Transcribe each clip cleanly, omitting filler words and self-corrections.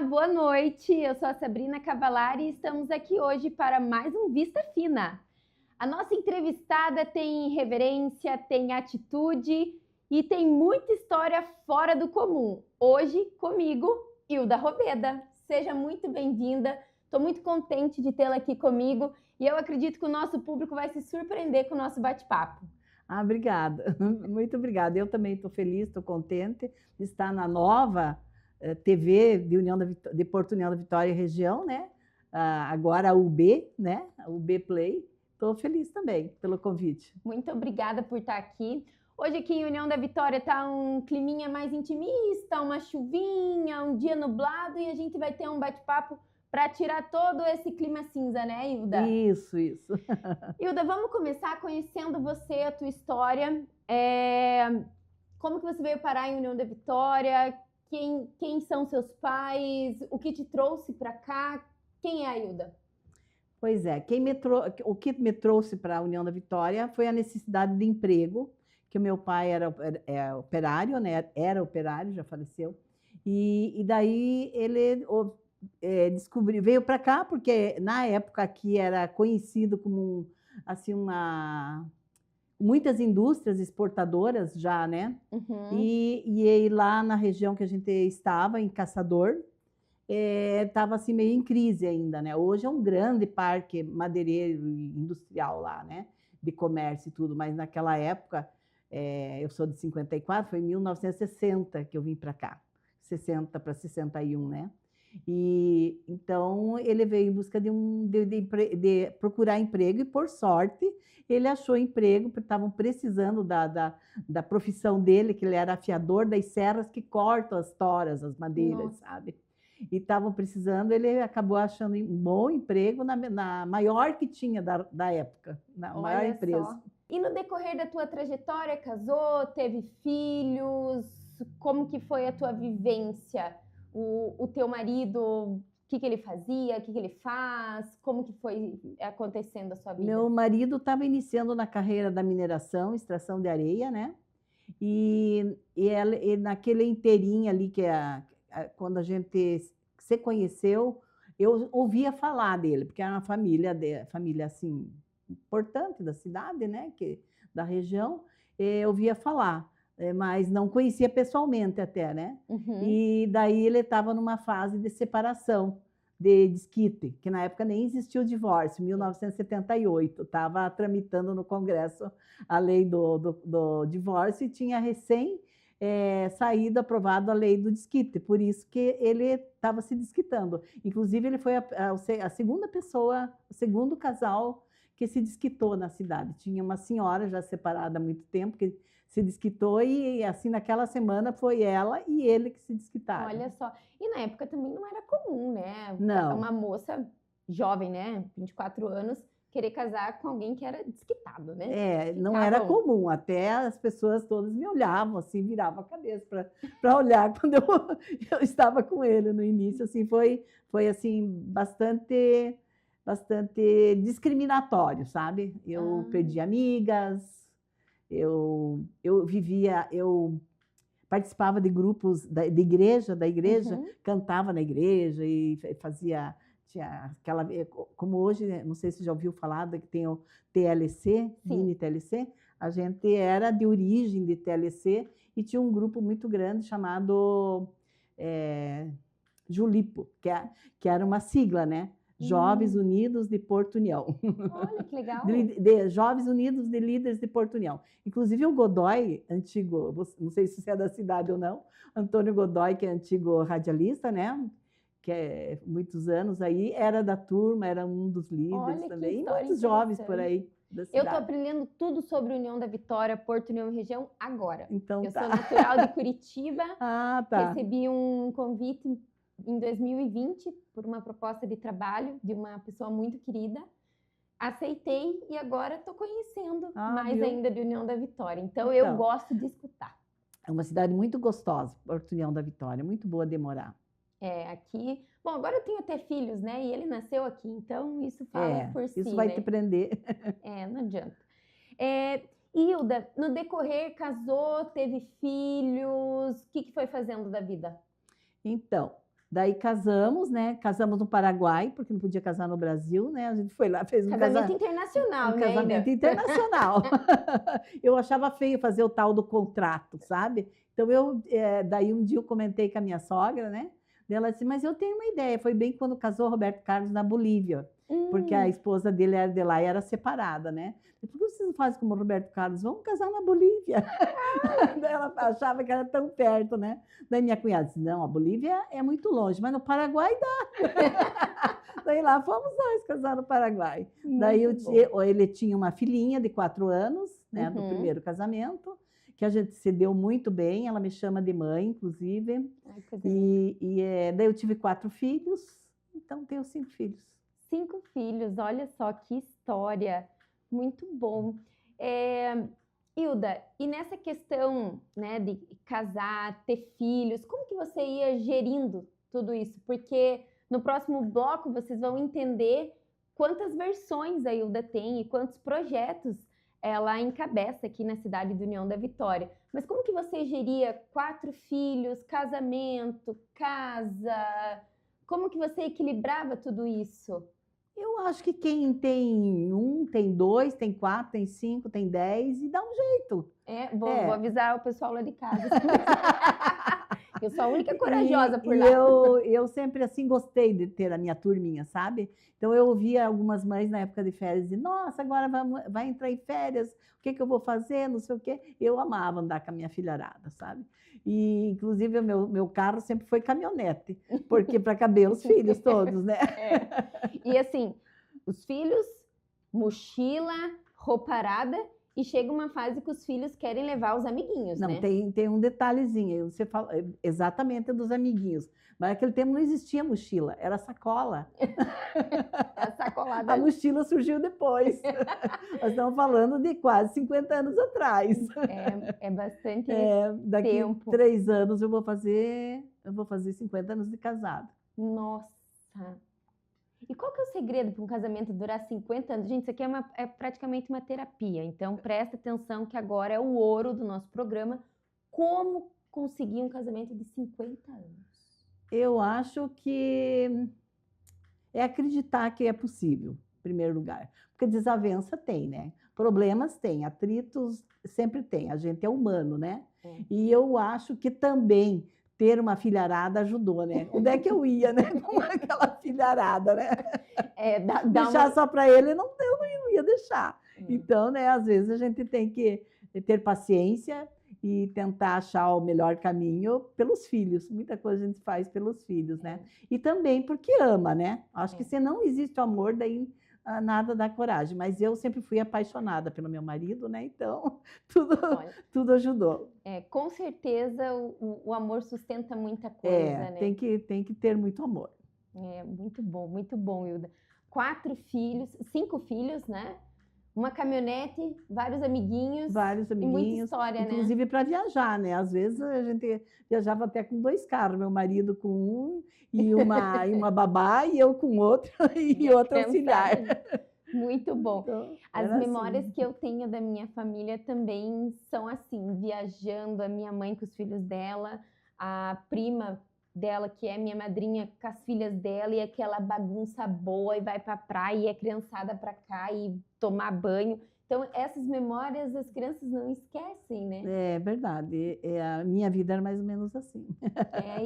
Olá, boa noite. Eu sou a Sabrina Cavalari e estamos aqui hoje para mais um Vista Fina. A nossa entrevistada tem reverência, tem atitude e tem muita história fora do comum. Hoje, comigo, Hilda Robeda. Seja muito bem-vinda. Estou muito contente de tê-la aqui comigo e eu acredito que o nosso público vai se surpreender com o nosso bate-papo. Obrigada, muito obrigada. Eu também estou feliz, estou contente de estar na nova TV de Porto União da Vitória e região, né? Agora a UB, né? A UB Play. Estou feliz também pelo convite. Muito obrigada por estar aqui. Hoje aqui em União da Vitória está um climinha mais intimista, uma chuvinha, um dia nublado e a gente vai ter um bate-papo para tirar todo esse clima cinza, né, Hilda? Isso. Hilda, vamos começar conhecendo você, a tua história. Como que você veio parar em União da Vitória? Quem são seus pais? O que te trouxe para cá? Quem é a Hilda? Pois é, o que me trouxe para a União da Vitória foi a necessidade de emprego, que o meu pai era operário, né? Era operário, já faleceu. E daí ele veio para cá, porque na época aqui era conhecido como assim, muitas indústrias exportadoras já, né? Uhum. E lá na região que a gente estava, em Caçador, estava assim meio em crise ainda, né? Hoje é um grande parque madeireiro e industrial lá, né? De comércio e tudo, mas naquela época, eu sou de 54, foi em 1960 que eu vim para cá, 60 para 61, né? E então ele veio em busca de procurar emprego e, por sorte, ele achou emprego, porque estavam precisando da profissão dele, que ele era afiador das serras que cortam as toras, as madeiras. Nossa. Sabe? E estavam precisando, ele acabou achando um bom emprego na maior que tinha da época, na maior empresa. Só. E no decorrer da tua trajetória, casou, teve filhos? Como que foi a tua vivência? O teu marido, o que ele fazia, o que ele faz? Como que foi acontecendo a sua vida? Meu marido estava iniciando na carreira da mineração, extração de areia, né? E naquele inteirinho ali, quando a gente se conheceu, eu ouvia falar dele, porque era uma família assim, importante da cidade, né? Da região, eu ouvia falar. Mas não conhecia pessoalmente até, né? Uhum. E daí ele estava numa fase de separação de desquite, que na época nem existia o divórcio, 1978, estava tramitando no Congresso a lei do divórcio e tinha recém saído, aprovado a lei do desquite, por isso que ele estava se desquitando. Inclusive, ele foi a segunda pessoa, o segundo casal que se desquitou na cidade. Tinha uma senhora já separada há muito tempo, que se desquitou e assim naquela semana foi ela e ele que se desquitaram. Olha só, e na época também não era comum, né? Não. Uma moça jovem, né, 24 anos, querer casar com alguém que era desquitado, né? Não era comum, até as pessoas todas me olhavam assim, viravam a cabeça para olhar quando eu estava com ele no início, assim, foi assim bastante discriminatório, sabe? Eu perdi amigas, eu participava de grupos da igreja, Uhum. Cantava na igreja e fazia, tinha aquela, como hoje, não sei se você já ouviu falar, que tem o TLC, mini TLC, a gente era de origem de TLC e tinha um grupo muito grande chamado Julipo, que era uma sigla, né? Jovens Unidos de Porto União. Olha, que legal. Jovens Unidos de Líderes de Porto União. Inclusive o Godoy, antigo, não sei se você é da cidade ou não, Antônio Godoy, que é antigo radialista, né? Que é muitos anos aí, era da turma, era um dos líderes. Olha, também, e muitos jovens por aí da cidade. Eu estou aprendendo tudo sobre União da Vitória, Porto União e região agora. Então, eu sou natural de Curitiba, tá. Recebi um convite em 2020 por uma proposta de trabalho de uma pessoa muito querida, aceitei e agora estou conhecendo mais ainda de União da Vitória, então eu gosto de escutar. É uma cidade muito gostosa, Porto União da Vitória, muito boa de morar. Aqui, bom, agora eu tenho até filhos, né, e ele nasceu aqui, então isso fala por si, isso vai né? te prender. Não adianta. Hilda, no decorrer, casou, teve filhos, o que foi fazendo da vida? Então, Daí casamos, né? Casamos no Paraguai, porque não podia casar no Brasil, né? A gente foi lá, fez um Casamento internacional, um né? casamento Ainda. internacional. Eu achava feio fazer o tal do contrato, sabe? Então, daí um dia eu comentei com a minha sogra, né? Ela disse, mas eu tenho uma ideia. Foi bem quando casou Roberto Carlos na Bolívia, porque a esposa dele era de lá e era separada, né? Por que vocês não fazem como o Roberto Carlos? Vamos casar na Bolívia. Daí ela achava que era tão perto, né? Daí minha cunhada disse, não, a Bolívia é muito longe, mas no Paraguai dá. Daí lá fomos nós casar no Paraguai. Daí ele tinha uma filhinha de 4 anos, né, do primeiro casamento, que a gente se deu muito bem, ela me chama de mãe, inclusive. Ai, daí eu tive 4 filhos, então tenho 5 filhos. 5 filhos, olha só que história, muito bom. Hilda, e nessa questão, né, de casar, ter filhos, como que você ia gerindo tudo isso? Porque no próximo bloco vocês vão entender quantas versões a Hilda tem e quantos projetos ela encabeça aqui na cidade de União da Vitória. Mas como que você geria 4 filhos, casamento, casa? Como que você equilibrava tudo isso? Eu acho que quem tem 1, tem 2, tem 4, tem 5, tem 10 e dá um jeito. Vou avisar o pessoal lá de casa. Eu sou a única corajosa por lá. Eu sempre assim gostei de ter a minha turminha, sabe? Então eu ouvia algumas mães na época de férias e nossa, agora vai entrar em férias, o que eu vou fazer, não sei o quê. Eu amava andar com a minha filharada, sabe? E inclusive o meu carro sempre foi caminhonete, porque para caber os filhos todos, né? E assim, os filhos, mochila, roupa arada. E chega uma fase que os filhos querem levar os amiguinhos, não, né? Tem um detalhezinho, você fala exatamente dos amiguinhos. Mas naquele tempo não existia mochila, era sacola. A sacolada. A mochila surgiu depois. Nós estamos falando de quase 50 anos atrás. É bastante daqui tempo. 3 anos eu vou fazer 50 anos de casado. Nossa! E qual que é o segredo para um casamento durar 50 anos? Gente, isso aqui é praticamente uma terapia, então presta atenção que agora é o ouro do nosso programa. Como conseguir um casamento de 50 anos? Eu acho que é acreditar que é possível, em primeiro lugar. Porque desavença tem, né? Problemas tem, atritos sempre tem, a gente é humano, né? E eu acho que também ter uma filharada ajudou, né? Onde é que eu ia, né? Com aquela filharada, né? Deixar só para ele, eu não ia deixar. Então, né, às vezes a gente tem que ter paciência e tentar achar o melhor caminho pelos filhos. Muita coisa a gente faz pelos filhos, né? E também porque ama, né? Acho que se não existe o amor, daí nada dá coragem. Mas eu sempre fui apaixonada pelo meu marido, né? Então, tudo ajudou. Com certeza o amor sustenta muita coisa, né? Tem que ter muito amor. Muito bom, Hilda. 4 filhos, 5 filhos, né? Uma caminhonete, vários amiguinhos. E muita história, inclusive para viajar, né? Às vezes a gente viajava até com 2 carros, meu marido com um e uma babá e eu com outro e outro auxiliar. Muito bom. Então, as memórias que eu tenho da minha família também são assim, viajando, a minha mãe com os filhos dela, a prima dela, que é minha madrinha, com as filhas dela, e aquela bagunça boa, e vai pra praia, e a criançada pra cá, e tomar banho. Então, essas memórias as crianças não esquecem, né? É verdade. A minha vida era mais ou menos assim.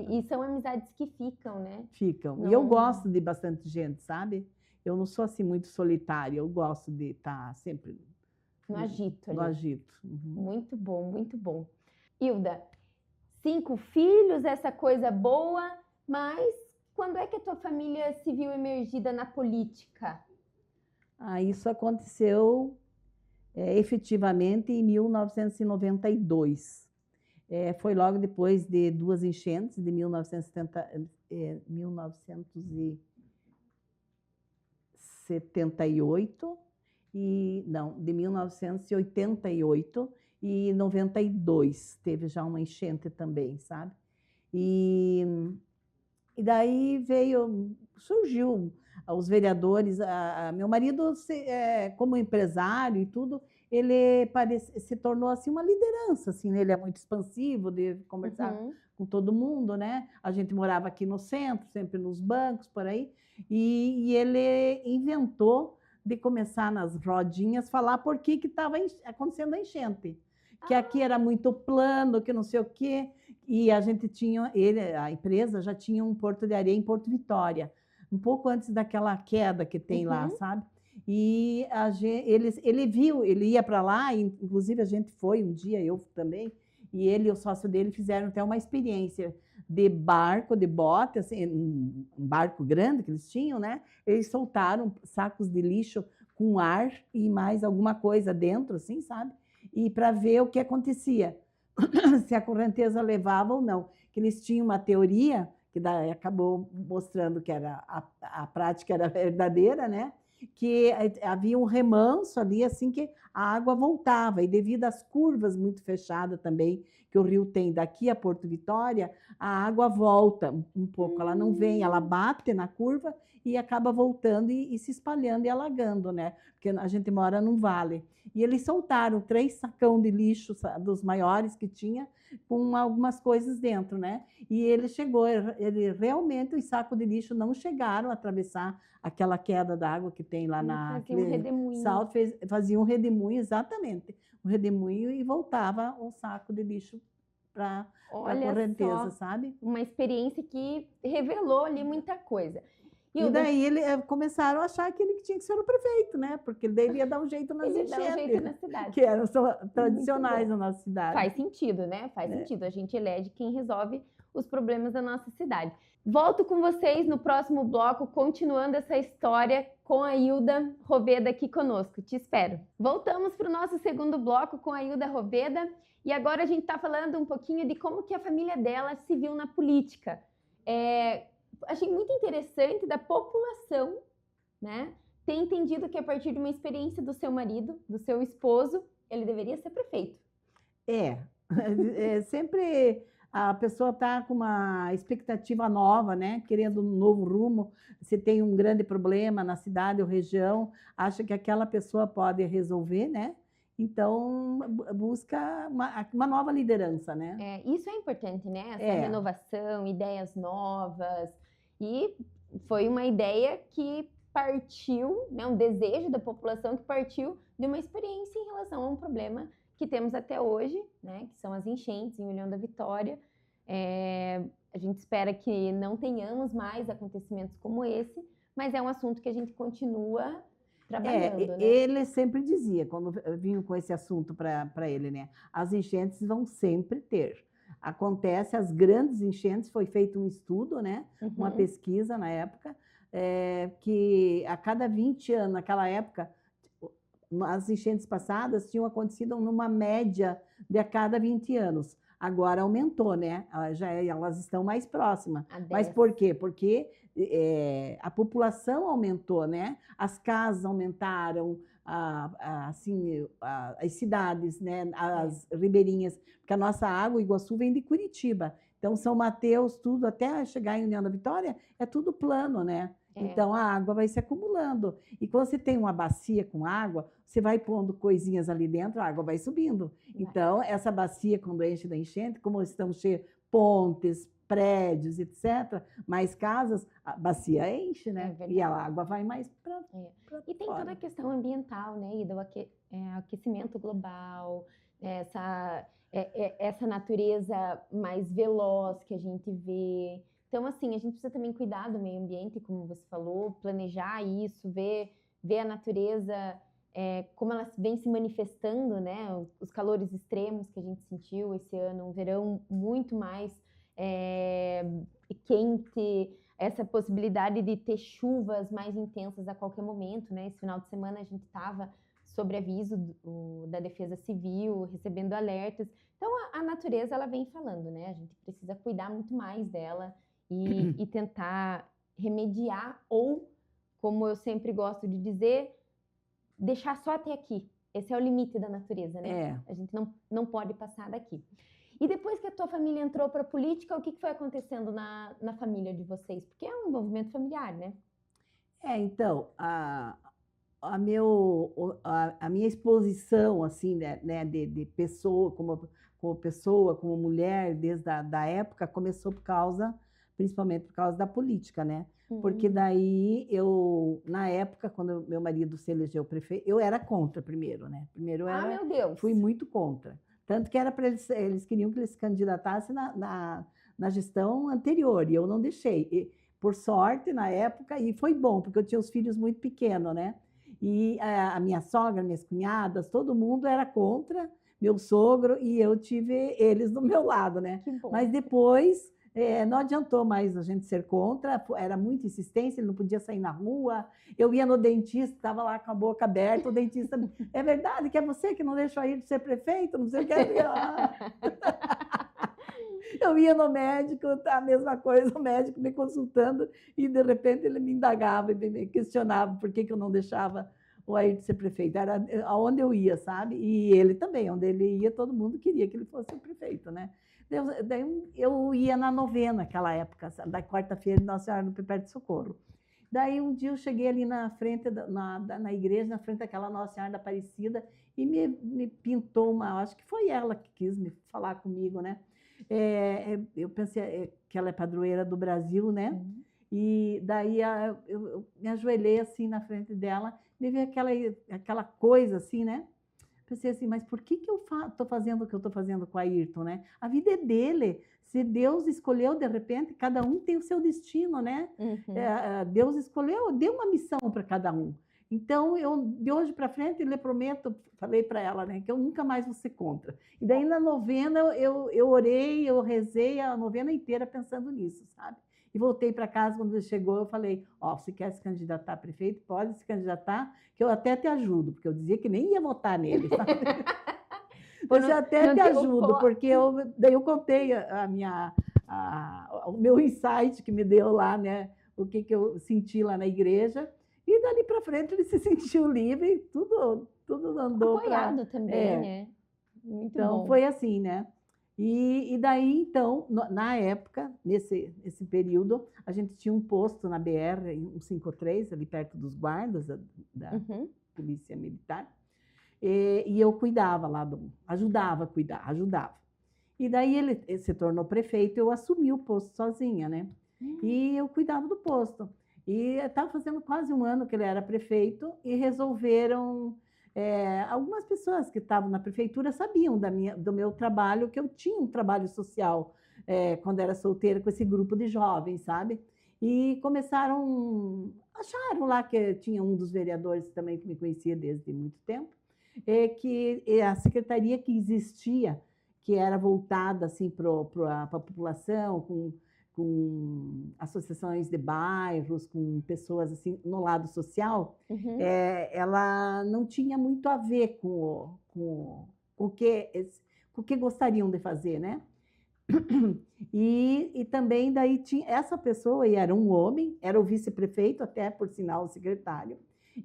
E são amizades que ficam, né? Ficam. Não... E eu gosto de bastante gente, sabe? Eu não sou assim muito solitária, eu gosto de estar sempre no agito. No agito. Muito bom, muito bom. Hilda, 5 filhos, essa coisa boa, mas quando é que a tua família se viu emergida na política? Isso aconteceu efetivamente em 1992. Foi logo depois de 2 enchentes de 1978 de 1988 e 92 teve já uma enchente também, sabe? E daí surgiu os vereadores, meu marido como empresário e tudo, ele se tornou assim uma liderança, assim, né? Ele é muito expansivo, de conversar com todo mundo, né? A gente morava aqui no centro, sempre nos bancos, por aí, e ele inventou de começar nas rodinhas falar por que estava acontecendo a enchente. Que aqui era muito plano, que não sei o quê, e a gente tinha, a empresa já tinha um porto de areia em Porto Vitória, um pouco antes daquela queda que tem lá, sabe? E ele viu, ele ia para lá, inclusive a gente foi um dia, eu também, e ele e o sócio dele fizeram até uma experiência de barco, de bote, assim, um barco grande que eles tinham, né? Eles soltaram sacos de lixo com ar e mais alguma coisa dentro, assim, sabe? E para ver o que acontecia, se a correnteza levava ou não. Que eles tinham uma teoria, que daí acabou mostrando que era a prática era verdadeira, né? Que havia um remanso ali, assim que a água voltava, e devido às curvas muito fechadas também, que o rio tem daqui a Porto Vitória, a água volta um pouco, ela não vem, ela bate na curva e acaba voltando e se espalhando e alagando, né? Porque a gente mora num vale. E eles soltaram 3 sacão de lixo dos maiores que tinha, com algumas coisas dentro, né? E ele chegou, ele realmente, os sacos de lixo não chegaram a atravessar aquela queda d'água que tem lá na fazia um redemoinho. salto, fazia um redemoinho, exatamente, um redemoinho e voltava o saco de lixo para a correnteza, sabe? Uma experiência que revelou ali muita coisa. E daí começaram a achar que ele tinha que ser o prefeito, né? Porque ele devia dar um jeito nas enchentes. Ele dá um jeito na cidade. Que eram tradicionais na nossa cidade. Faz sentido, né? Faz sentido. A gente elege quem resolve os problemas da nossa cidade. Volto com vocês no próximo bloco, continuando essa história com a Hilda Roveda aqui conosco. Te espero. Voltamos para o nosso segundo bloco com a Hilda Roveda. E agora a gente está falando um pouquinho de como que a família dela se viu na política. Achei muito interessante da população, né, ter entendido que a partir de uma experiência do seu marido, do seu esposo, ele deveria ser prefeito. Sempre a pessoa está com uma expectativa nova, né, querendo um novo rumo. Se tem um grande problema na cidade ou região, acha que aquela pessoa pode resolver, né? Então, busca uma nova liderança, né? Isso é importante, né? Essa renovação, ideias novas. E foi uma ideia que partiu, né, um desejo da população que partiu de uma experiência em relação a um problema que temos até hoje, né, que são as enchentes em União da Vitória. A gente espera que não tenhamos mais acontecimentos como esse, mas é um assunto que a gente continua trabalhando, né? Ele sempre dizia, quando vinham com esse assunto para ele, né, as enchentes vão sempre ter. Acontece, as grandes enchentes, foi feito um estudo, né? Uma pesquisa na época, que a cada 20 anos, naquela época, as enchentes passadas tinham acontecido numa média de a cada 20 anos. Agora aumentou, né? Elas estão mais próximas. Mas por quê? Porque a população aumentou, né? As casas aumentaram, assim, as cidades, né? As ribeirinhas, porque a nossa água, Iguaçu, vem de Curitiba. Então, São Mateus, tudo, até chegar em União da Vitória, é tudo plano, né? Então, a água vai se acumulando. E quando você tem uma bacia com água, você vai pondo coisinhas ali dentro, a água vai subindo. Então, essa bacia, quando enche da enchente, como estamos cheios de pontes, prédios, etc., mais casas, a bacia enche, né? E a água vai mais para E tem toda a questão ambiental, né? E do aquecimento global, essa natureza mais veloz que a gente vê. Então, assim, a gente precisa também cuidar do meio ambiente, como você falou, planejar isso, ver a natureza, como ela vem se manifestando, né? Os calores extremos que a gente sentiu esse ano, um verão muito mais quente, essa possibilidade de ter chuvas mais intensas a qualquer momento, né? Esse final de semana a gente estava sob aviso da Defesa Civil, recebendo alertas. Então, a natureza, ela vem falando, né? A gente precisa cuidar muito mais dela e tentar remediar ou, como eu sempre gosto de dizer, deixar só até aqui. Esse é o limite da natureza, né? A gente não pode passar daqui. E depois que a tua família entrou para a política, o que foi acontecendo na família de vocês? Porque é um envolvimento familiar, né? Então, a minha exposição, assim, né, de pessoa, como pessoa, como mulher, desde da época, começou principalmente por causa da política, né? Porque daí na época, quando meu marido se elegeu prefeito, eu era contra primeiro, né? Primeiro Meu Deus! fui muito contra. Tanto que era para eles queriam que ele se candidatasse na gestão anterior, e eu não deixei. E, por sorte, na época, e foi bom, porque eu tinha os filhos muito pequenos, né? E a minha sogra, minhas cunhadas, todo mundo era contra, meu sogro, e eu tive eles do meu lado, né? Que bom. Mas depois não adiantou mais a gente ser contra, era muita insistência, ele não podia sair na rua. Eu ia no dentista, estava lá com a boca aberta, o dentista, é verdade que é você que não deixou aí de ser prefeito? Não sei o que. Eu ia no médico, a mesma coisa, o médico me consultando, e de repente ele me indagava e me questionava por que eu não deixava o Ayrton ser prefeito. Era aonde eu ia, sabe? E ele também, onde ele ia, todo mundo queria que ele fosse o prefeito, né? Daí eu ia na novena, naquela época, da quarta-feira de Nossa Senhora do Perpétuo Socorro. Daí um dia eu cheguei ali na frente, na igreja, na frente daquela Nossa Senhora da Aparecida, e me pintou acho que foi ela que quis me falar comigo, né? Eu pensei que ela é padroeira do Brasil, né? E daí eu me ajoelhei assim na frente dela, me veio aquela coisa assim, né? Pensei assim, mas por que eu estou fazendo o que eu estou fazendo com a Ayrton, né? A vida é dele. Se Deus escolheu, de repente, cada um tem o seu destino, né? Deus escolheu, deu uma missão para cada um. Então, de hoje para frente, eu lhe prometo, falei para ela, né, que eu nunca mais vou ser contra. E daí, na novena, eu orei, eu rezei a novena inteira pensando nisso, sabe? E voltei para casa, quando ele chegou, eu falei, se quer se candidatar a prefeito, pode se candidatar, que eu até te ajudo, porque eu dizia que nem ia votar nele, sabe? Eu até te ajudo, porque daí eu contei o meu insight que me deu lá, né? O que eu senti lá na igreja, e dali para frente ele se sentiu livre, tudo andou apoiado também, né? Muito então, bom. foi assim, né? E daí, então, na época, nesse período, a gente tinha um posto na BR-153, ali perto dos guardas da Polícia Militar, e eu cuidava lá, ajudava a cuidar, ajudava. E daí ele se tornou prefeito, eu assumi o posto sozinha, né? E eu cuidava do posto. E estava fazendo quase um ano que ele era prefeito, e resolveram... algumas pessoas que estavam na prefeitura sabiam do meu trabalho, que eu tinha um trabalho social quando era solteira com esse grupo de jovens, sabe? E acharam lá que tinha um dos vereadores também que me conhecia desde muito tempo, que a secretaria que existia, que era voltada assim, para a população, com associações de bairros, com pessoas assim no lado social, ela não tinha muito a ver com o que gostariam de fazer, né? E também daí tinha essa pessoa, e era um homem, era o vice-prefeito, até por sinal o secretário.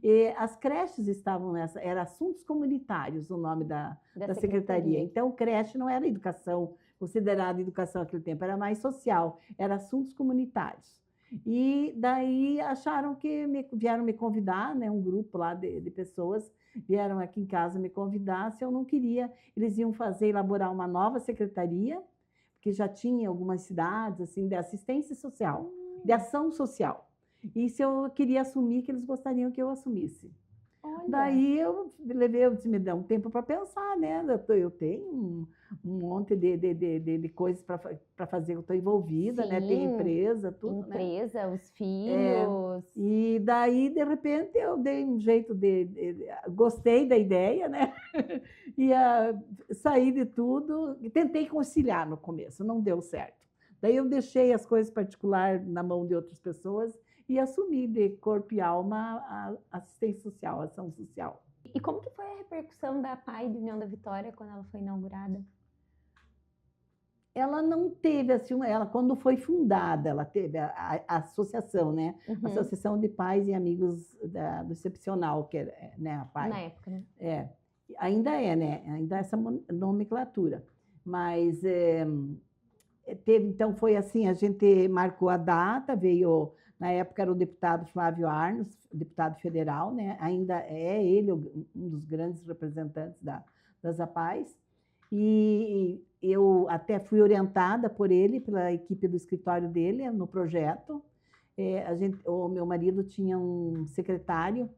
E as creches estavam era assuntos comunitários o nome da secretaria. Então, creche não era educação, considerada educação naquele tempo, era mais social, era assuntos comunitários. E daí acharam que vieram me convidar, né, um grupo lá de pessoas vieram aqui em casa me convidar, se eu não queria, eles iam elaborar uma nova secretaria, porque já tinha algumas cidades assim de assistência social, de ação social. E se eu queria assumir, que eles gostariam que eu assumisse. Olha. Daí eu disse, me dá um tempo para pensar, né? Eu tenho um monte de coisas para fazer, eu estou envolvida, né? Tem empresa, tudo. Empresa, né? Os filhos. E daí, de repente, eu dei um jeito gostei da ideia, né? E saí de tudo, e tentei conciliar no começo, não deu certo. Daí eu deixei as coisas particulares na mão de outras pessoas e assumi de corpo e alma a assistência social, a ação social. E como que foi a repercussão da PAI de União da Vitória quando ela foi inaugurada? Ela não teve, assim, quando foi fundada, ela teve a associação, né? Associação de Pais e Amigos do Excepcional, que é, né, a PAI. Na época, né? Ainda né? Ainda essa nomenclatura. Mas então foi assim, a gente marcou a data, Na época era o deputado Flávio Arnos, deputado federal, né? Ainda é ele um dos grandes representantes das APAES. E eu até fui orientada por ele, pela equipe do escritório dele, no projeto. O meu marido tinha um secretário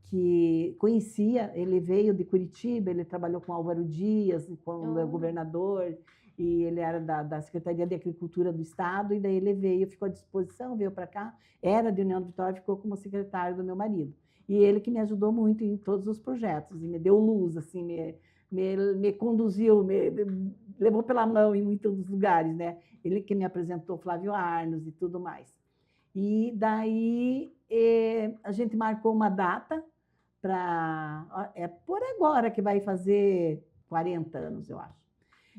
que conhecia, ele veio de Curitiba, ele trabalhou com Álvaro Dias, quando é governador, e ele era da Secretaria de Agricultura do Estado, e daí ele veio, ficou à disposição, veio para cá, era de União da Vitória, ficou como secretário do meu marido. E ele que me ajudou muito em todos os projetos, e me deu luz, assim, me conduziu, me levou pela mão em muitos lugares, né? Ele que me apresentou Flávio Arnos e tudo mais. E daí a gente marcou uma data para... É por agora que vai fazer 40 anos, eu acho.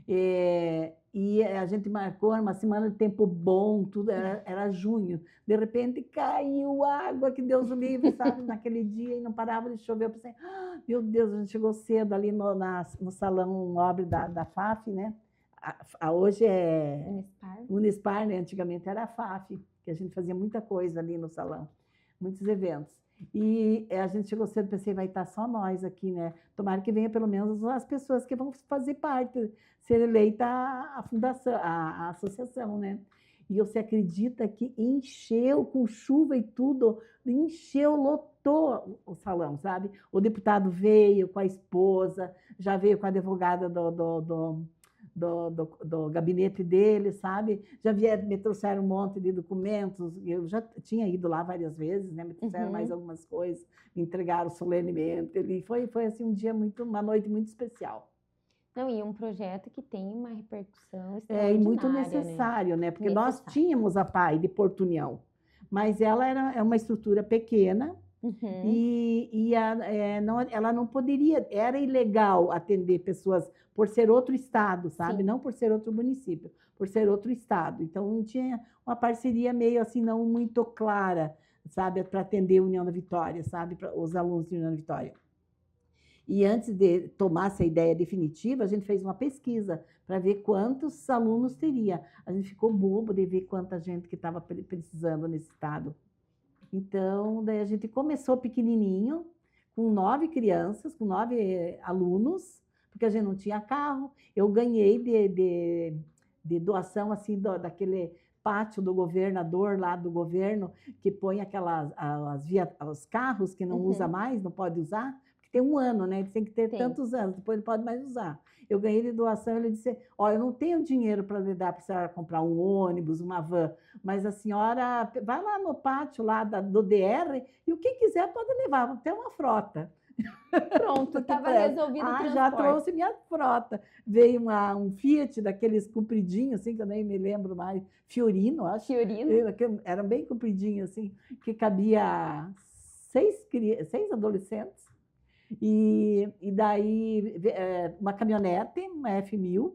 E a gente marcou uma semana de tempo bom, tudo era junho. De repente caiu água, que Deus o livre, sabe, naquele dia, e não parava de chover. Eu pensei, meu Deus, a gente chegou cedo ali no salão nobre da FAF, né? Hoje é Unespar, né? Antigamente era a FAF, que a gente fazia muita coisa ali no salão, muitos eventos. E a gente chegou cedo, pensei, vai estar só nós aqui, né? Tomara que venha pelo menos as pessoas que vão fazer parte, ser eleita a fundação, a associação, né? E você acredita que encheu com chuva e tudo, encheu, lotou o salão, sabe? O deputado veio com a esposa, já veio com a advogada do gabinete dele, sabe? Já me trouxeram um monte de documentos, eu já tinha ido lá várias vezes, né? Me trouxeram mais algumas coisas, me entregaram solenemente, foi assim uma noite muito especial. Não, e um projeto que tem uma repercussão extraordinária. E muito necessário, né? Porque nós tínhamos a PAI de Porto União, mas ela é uma estrutura pequena, e ela não poderia, era ilegal atender pessoas por ser outro estado, sabe? Sim. Não por ser outro município, por ser outro estado. Então, não tinha uma parceria meio assim, não muito clara, sabe? Para atender a União da Vitória, sabe? Para os alunos da União da Vitória. E antes de tomar essa ideia definitiva, a gente fez uma pesquisa para ver quantos alunos teria. A gente ficou bobo de ver quanta gente que estava precisando nesse estado. Então, daí a gente começou pequenininho, com 9 crianças, com 9 alunos, porque a gente não tinha carro. Eu ganhei de doação, assim, daquele pátio do governador, lá do governo, que põe os carros que não usa mais, não pode usar, porque tem um ano, né? Ele tem que ter tantos anos, depois não pode mais usar. Eu ganhei de doação, ele disse, eu não tenho dinheiro para lhe dar para a senhora comprar um ônibus, uma van, mas a senhora vai lá no pátio lá do DR e o que quiser pode levar, até uma frota. Pronto, estava resolvido o transporte. Já trouxe minha frota. Veio um Fiat daqueles compridinhos, assim, que eu nem me lembro mais, Fiorino, acho. Fiorino. Era bem compridinho, assim, que cabia 6 adolescentes. E daí uma caminhonete, uma F1000,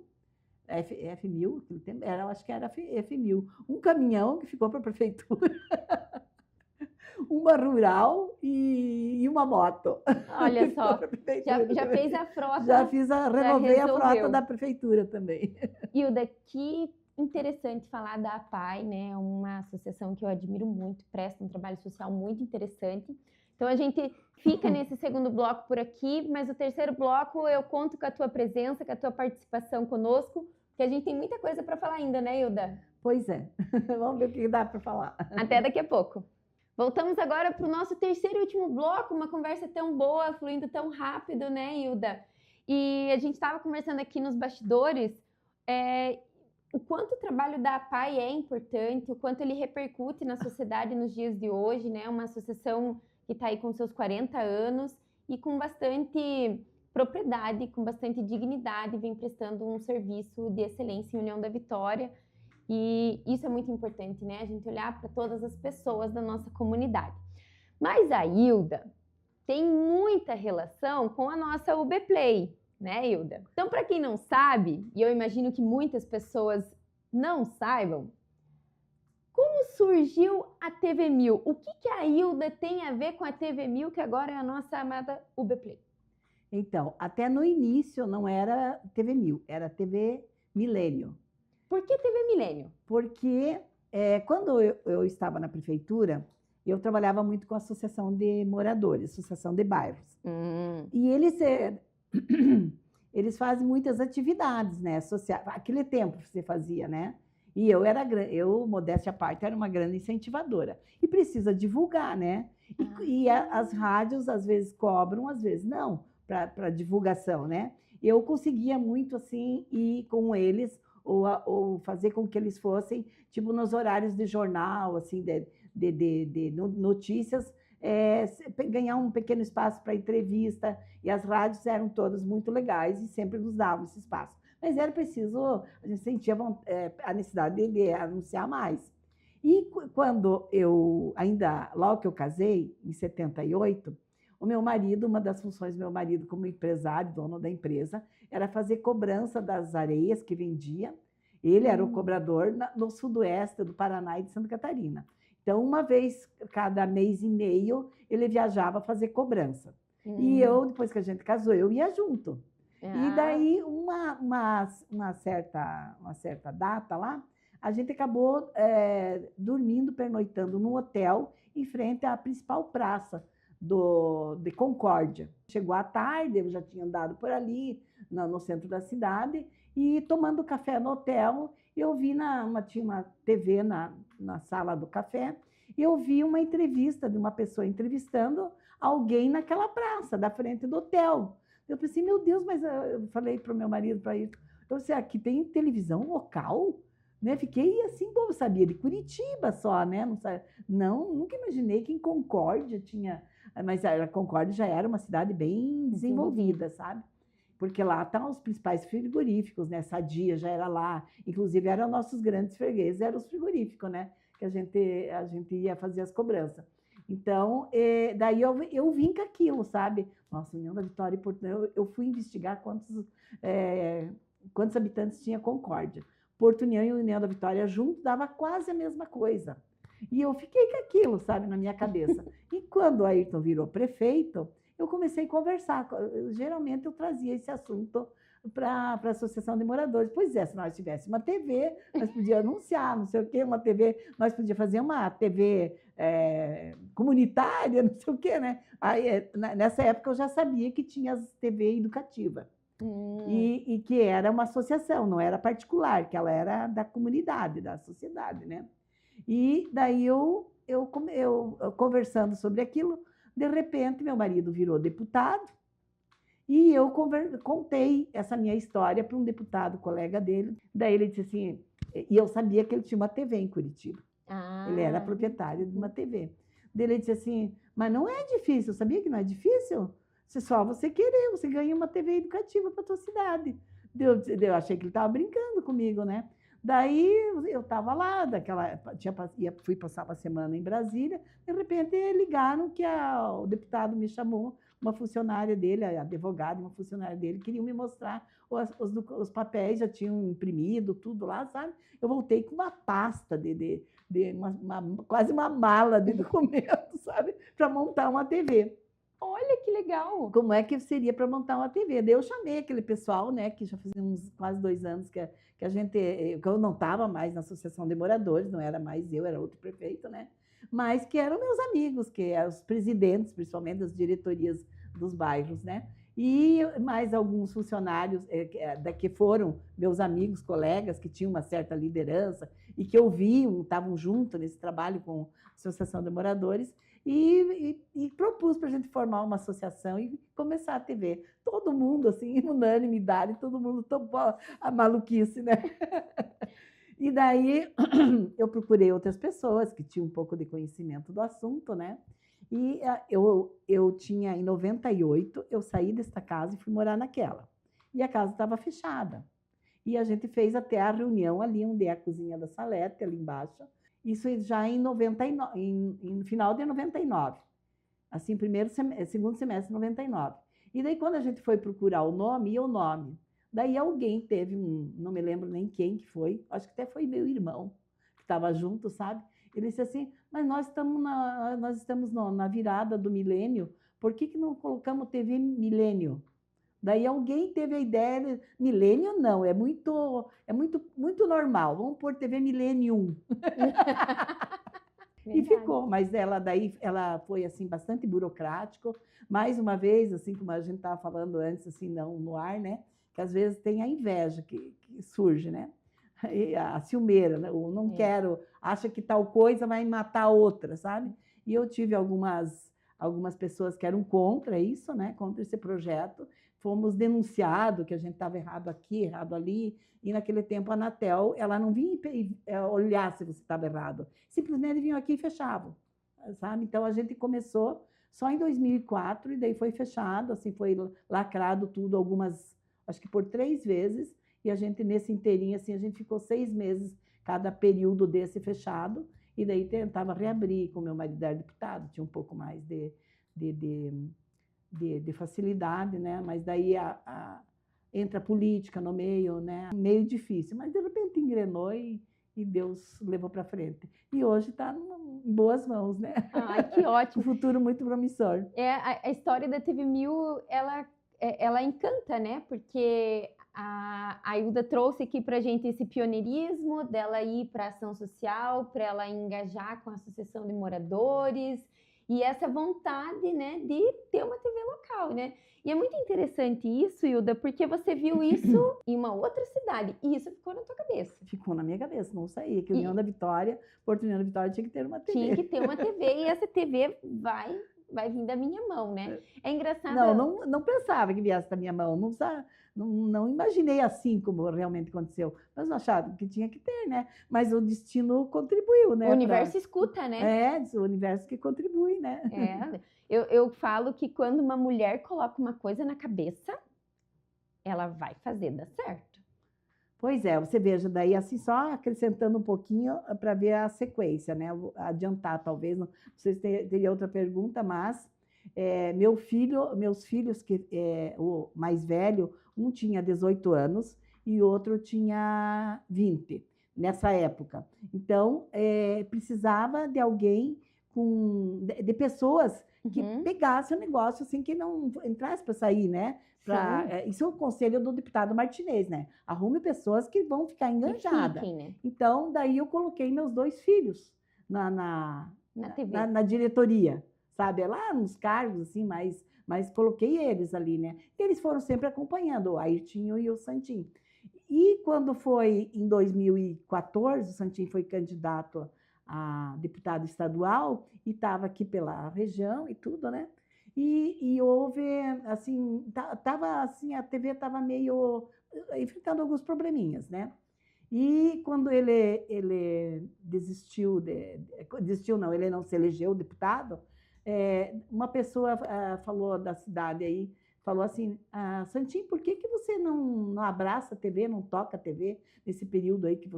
F1000, acho que era F1000, um caminhão que ficou para a prefeitura, uma rural e uma moto. Olha só, já fez a frota. Renovei a frota da prefeitura também. Hilda, que interessante falar da APAE, né? Uma associação que eu admiro muito, presta um trabalho social muito interessante. Então, a gente fica nesse segundo bloco por aqui, mas o terceiro bloco eu conto com a tua presença, com a tua participação conosco, porque a gente tem muita coisa para falar ainda, né, Hilda? Pois é. Vamos ver o que dá para falar. Até daqui a pouco. Voltamos agora para o nosso terceiro e último bloco, uma conversa tão boa, fluindo tão rápido, né, Hilda? E a gente estava conversando aqui nos bastidores, o quanto o trabalho da APAE é importante, o quanto ele repercute na sociedade nos dias de hoje, né? Uma associação que está aí com seus 40 anos e com bastante propriedade, com bastante dignidade, vem prestando um serviço de excelência em União da Vitória. E isso é muito importante, né? A gente olhar para todas as pessoas da nossa comunidade. Mas a Hilda tem muita relação com a nossa UB Play, né, Hilda? Então, para quem não sabe, e eu imagino que muitas pessoas não saibam, como surgiu a TV1000? O que a Hilda tem a ver com a TV1000, que agora é a nossa amada UB Play? Então, até no início não era TV1000, era TV Milênio. Por que TV Milênio? Porque Quando eu estava na prefeitura, eu trabalhava muito com a associação de moradores, associação de bairros. E eles fazem muitas atividades, né? Aquele tempo que você fazia, né? E eu, modéstia à parte, era uma grande incentivadora. E precisa divulgar, né? As rádios, às vezes, cobram, às vezes não, para divulgação, né? Eu conseguia muito, assim, ir com eles, ou fazer com que eles fossem, tipo, nos horários de jornal, assim, de notícias, ganhar um pequeno espaço para entrevista, e as rádios eram todas muito legais e sempre nos davam esse espaço. Mas era preciso, a gente sentia a necessidade de anunciar mais. E quando logo que eu casei, em 78, o meu marido, uma das funções do meu marido como empresário, dono da empresa, era fazer cobrança das areias que vendia. Ele era o cobrador no sudoeste do Paraná e de Santa Catarina. Então, uma vez cada mês e meio, ele viajava fazer cobrança. E eu, depois que a gente casou, eu ia junto. E daí, uma certa data lá, a gente acabou dormindo, pernoitando num hotel em frente à principal praça de Concórdia. Chegou à tarde, eu já tinha andado por ali, no centro da cidade, e tomando café no hotel, eu vi tinha uma TV na sala do café, e eu vi uma entrevista de uma pessoa entrevistando alguém naquela praça, da frente do hotel. Eu pensei, meu Deus, mas eu falei para o meu marido, para ir, eu disse, aqui tem televisão local? Né? Fiquei assim, pô, eu sabia de Curitiba só, né? Não, nunca imaginei que em Concórdia tinha, mas a Concórdia já era uma cidade bem desenvolvida, sabe? Porque lá estão os principais frigoríficos, né? Sadia já era lá, inclusive eram nossos grandes fregueses, eram os frigoríficos, né? Que a gente ia fazer as cobranças. Então, daí eu vim com aquilo, sabe? Nossa, União da Vitória e Porto União, eu fui investigar quantos habitantes tinha Concórdia. Porto União e União da Vitória junto dava quase a mesma coisa. E eu fiquei com aquilo, sabe, na minha cabeça. E quando o Ayrton virou prefeito, eu comecei a conversar. Geralmente eu trazia esse assunto para a Associação de Moradores. Pois é, se nós tivéssemos uma TV, nós podíamos anunciar, não sei o quê, uma TV, nós podíamos fazer uma TV comunitária, não sei o quê, né? Aí, nessa época eu já sabia que tinha as TV educativa. E que era uma associação, não era particular, que ela era da comunidade, da sociedade, né? E daí eu conversando sobre aquilo, de repente meu marido virou deputado e eu contei essa minha história para um deputado, colega dele. Daí ele disse assim, e eu sabia que ele tinha uma TV em Curitiba. Ele era proprietário de uma TV. Daí ele disse assim, mas não é difícil, sabia que não é difícil? Só você querer, você ganha uma TV educativa para a tua cidade. Eu achei que ele estava brincando comigo, né? Daí eu estava lá, fui passar uma semana em Brasília, de repente ligaram que o deputado me chamou, uma funcionária dele, a advogada, uma funcionária dele, queriam me mostrar os papéis, já tinham imprimido tudo lá, sabe? Eu voltei com uma pasta quase uma mala de documentos, sabe? Para montar uma TV. Olha que legal! Como é que seria para montar uma TV? Daí eu chamei aquele pessoal, né, que já fazia uns quase 2 anos que eu não estava mais na Associação de Moradores, não era mais eu, era outro prefeito, né? Mas que eram meus amigos, que eram os presidentes, principalmente das diretorias dos bairros, né? E mais alguns funcionários que foram meus amigos, colegas, que tinham uma certa liderança e que ouviam, estavam juntos nesse trabalho com a Associação de Moradores, e propus para a gente formar uma associação e começar a TV. Todo mundo, assim, em unanimidade, todo mundo topou a maluquice, né? E daí eu procurei outras pessoas que tinham um pouco de conhecimento do assunto, né? E eu tinha, em 98, eu saí desta casa e fui morar naquela. E a casa estava fechada. E a gente fez até a reunião ali, onde é a cozinha da Salete, ali embaixo. Isso já em 99, em final de 99. Assim, segundo semestre de 99. E daí, quando a gente foi procurar o nome, ia o nome. Daí alguém teve não me lembro nem quem que foi, acho que até foi meu irmão, que estava junto, sabe? Ele disse assim, mas nós estamos na virada do milênio, por que não colocamos TV Milênio? Daí alguém teve a ideia, milênio não, muito normal, vamos pôr TV Millennium. E Verdade. ficou, mas ela foi assim bastante burocrático. Mais uma vez, assim como a gente estava falando antes, assim não no ar, né? Que às vezes tem a inveja que surge, né? E a ciumeira, né? O não quero, acha que tal coisa vai matar a outra, sabe? E eu tive algumas pessoas que eram contra isso, né? Contra esse projeto. Fomos denunciados que a gente estava errado aqui, errado ali. E naquele tempo a Anatel, ela não vinha olhar se você estava errado. Simplesmente vinham aqui e fechavam, sabe? Então a gente começou só em 2004 e daí foi fechado, assim, foi lacrado tudo acho que por 3 vezes. E a gente, nesse inteirinho, assim, a gente ficou 6 meses, cada período desse fechado, e daí tentava reabrir, como meu marido era deputado, tinha um pouco mais de facilidade, né? Mas daí entra a política no meio, né? Meio difícil, mas de repente engrenou e Deus levou para frente. E hoje está em boas mãos, né? Ai, que ótimo. Um futuro muito promissor. A história da TV 1000, ela encanta, né? Porque a Ilda trouxe aqui para a gente esse pioneirismo dela ir para a ação social, para ela engajar com a associação de moradores e essa vontade, né, de ter uma TV local, né? E é muito interessante isso, Ilda, porque você viu isso em uma outra cidade e isso ficou na tua cabeça. Ficou na minha cabeça, não saía, que União da Vitória, Porto União da Vitória tinha que ter uma TV. Tinha que ter uma TV e essa TV vai vir da minha mão, né? É engraçado. Não pensava que viesse da minha mão, não imaginei assim como realmente aconteceu, mas eu achava que tinha que ter, né? Mas o destino contribuiu, né? O universo escuta, né? O universo que contribui, né? Eu falo que quando uma mulher coloca uma coisa na cabeça, ela vai fazer dar certo. Pois é, você veja, daí assim, só acrescentando um pouquinho para ver a sequência, né? Vou adiantar, talvez, não sei se teria outra pergunta, mas meus filhos, o mais velho, um tinha 18 anos e o outro tinha 20, nessa época. Então, precisava de alguém, de pessoas que pegassem o negócio, assim, que não entrasse para sair, né? Isso é o conselho do deputado Martinez, né? Arrume pessoas que vão ficar enganjadas. Né? Então, daí eu coloquei meus 2 filhos na diretoria, sabe? Lá nos cargos, assim, mas coloquei eles ali, né? E eles foram sempre acompanhando, o Ayrtinho e o Santinho. E quando foi em 2014, o Santinho foi candidato a deputado estadual e estava aqui pela região e tudo, né? E houve, assim, a TV estava meio enfrentando alguns probleminhas, né? E quando ele desistiu, não, ele não se elegeu deputado, uma pessoa falou da cidade aí, falou assim, Santinho, por que você não abraça a TV, não toca a TV nesse período aí que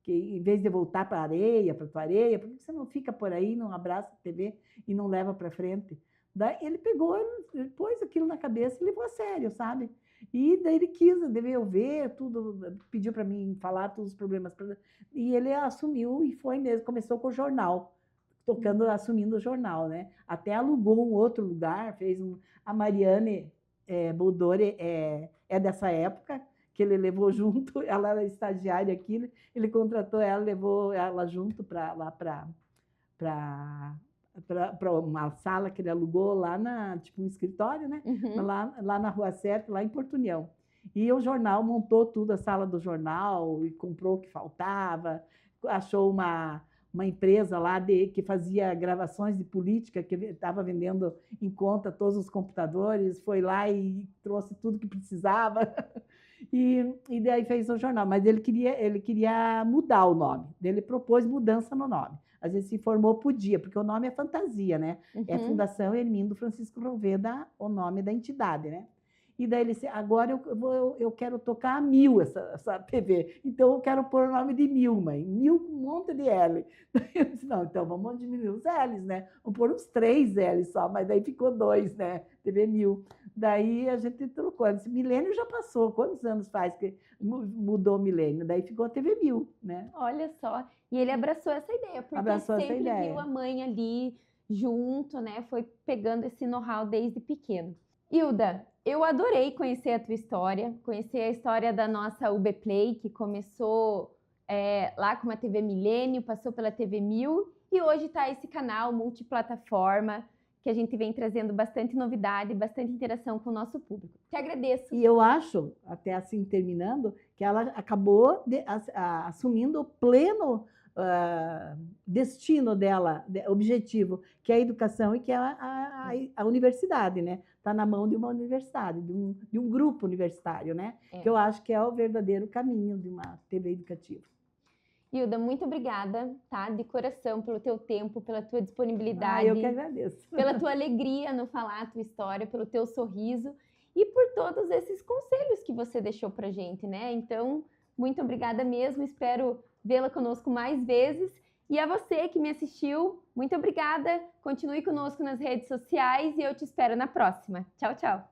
em vez de voltar para a areia, para a tua areia, por que você não fica por aí, não abraça a TV e não leva para frente? Daí ele pegou, ele pôs aquilo na cabeça e levou a sério, sabe? E daí ele devia ver tudo, pediu para mim falar todos os problemas. E ele assumiu e foi mesmo, começou com o jornal, assumindo o jornal, né? Até alugou um outro lugar, a Mariane Boldore é dessa época, que ele levou junto, ela era estagiária aqui, ele contratou ela, levou ela junto para lá para uma sala que ele alugou lá tipo um escritório, né? Lá na Rua Certa, lá em Porto União. E o jornal montou tudo, a sala do jornal, e comprou o que faltava, achou uma empresa lá que fazia gravações de política, que estava vendendo em conta todos os computadores, foi lá e trouxe tudo que precisava. E daí fez o jornal, mas ele queria mudar o nome, ele propôs mudança no nome. Às vezes se informou, podia, porque o nome é fantasia, né? É Fundação Hermindo Francisco Roveda, o nome da entidade, né? E daí ele disse, agora eu quero tocar a 1000 essa TV, então eu quero pôr o nome de 1000, mãe, 1000 com um monte de L. Eu disse, não, então vamos diminuir os L's, né? Vamos pôr uns 3 L's só, mas daí ficou 2, né? TV 1000. Daí a gente trocou. Esse milênio já passou. Quantos anos faz que mudou o milênio? Daí ficou a TV 1000, né? Olha só. E ele abraçou essa ideia, porque sempre viu a mãe ali junto, né? Foi pegando esse know-how desde pequeno. Hilda, eu adorei conhecer a tua história, conhecer a história da nossa UB Play, que começou lá com a TV Milênio, passou pela TV 1000 e hoje está esse canal multiplataforma que a gente vem trazendo bastante novidade, bastante interação com o nosso público. Te agradeço. E eu acho, até assim terminando, que ela acabou assumindo o pleno destino dela, objetivo, que é a educação e que é a universidade, né? Está na mão de uma universidade, de um grupo universitário, né? Que eu acho que é o verdadeiro caminho de uma TV educativa. Hilda, muito obrigada, tá? De coração, pelo teu tempo, pela tua disponibilidade. Eu que agradeço. Pela tua alegria no falar a tua história, pelo teu sorriso e por todos esses conselhos que você deixou pra gente, né? Então, muito obrigada mesmo, espero vê-la conosco mais vezes. E a você que me assistiu, muito obrigada. Continue conosco nas redes sociais e eu te espero na próxima. Tchau, tchau.